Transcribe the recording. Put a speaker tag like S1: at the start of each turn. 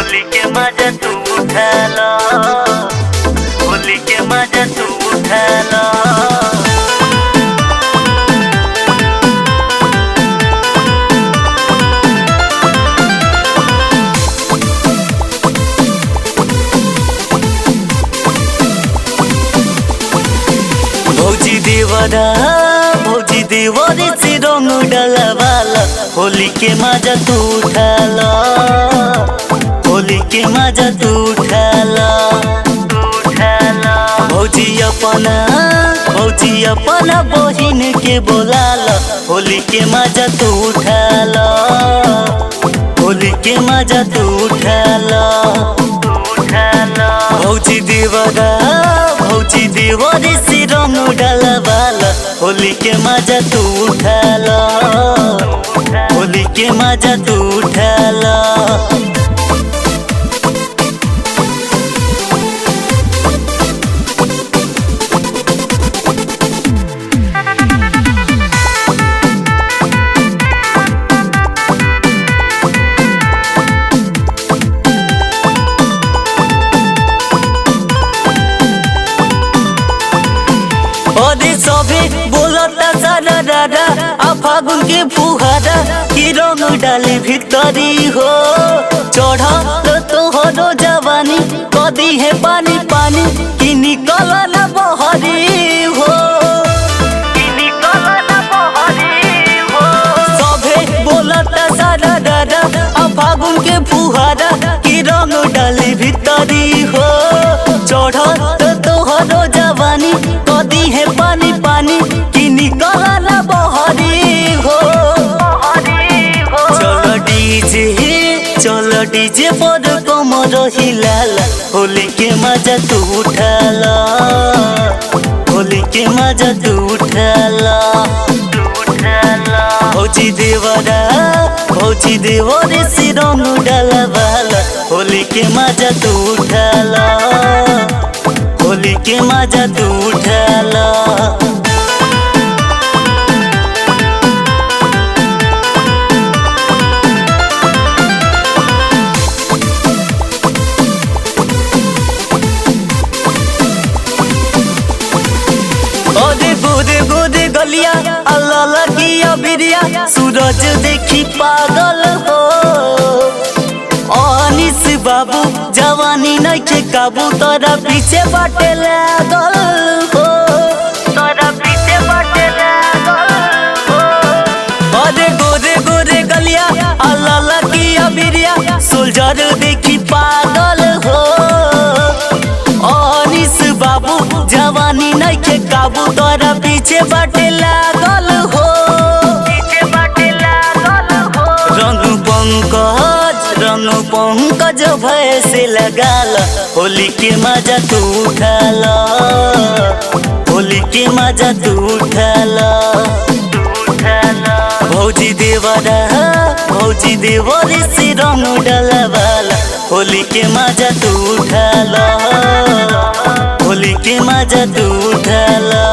S1: होली के मजा तू उठा लो, होली के मजा तू उठा लो। भौजी देवरा भौजी देवरे से रंग डलवाला, होली के मजा तू उठा लो, होली के मजा तू उठा लो। भौजी अपना बहिन के बोलाला, होली के मजा तू उठा लो, होली के मजा तू उठा लो। भौजी देवरे से रंग डलवाला, होली के मजा तू उठा लो, होली के मजा तू उठा लो। सभे बोलता सारा दादा आ फागुन के फुहारा की रंग डाले भितरी हो। चढ़ल तोहरो जवानी कदी है पानी पानी की निकल न बहरी हो, सभे बोलता सारा दादा आ फागुन के फुहारा की रंग डाले भितरी हो। चढ़ल तोहरो जवानी कदी है पानी पानी की निकल न बहरी हो। चलो डीजे पर कमर हिलाला, होली के मजा तू उठा लो, होली के मजा तू उठा लो। भौजी देवरे से रंग डलवाला, होली के मजा तू उठा लो, होली के मजा तू उठा लो। गोदे गोदे गलिया अल्लाह लगिया बिरिया, सूरज देखी पागल हो। अनिस बाबू जवानी नइखे काबू, तोरा पीछे बाटे लागल हो, तोरा पीछे बाटे लागल हो। अरे गोरे गोरे गलिया अल्लाह लगिया बिरिया, सोल्जर देखी पागल हो। अनिस बाबू जवानी नइखे काबू, तोरा पीछे बाटे लागल हो, पीछे बाटे लागल हो। रंग पंकज भय से लगाला, होली के मजा तू उठा लो, होली के मजा तू उठा लो। भौजी देवरे से रंग डलवाला, होली के मजा तू उठा लो, होली के मजा तू उठा लो।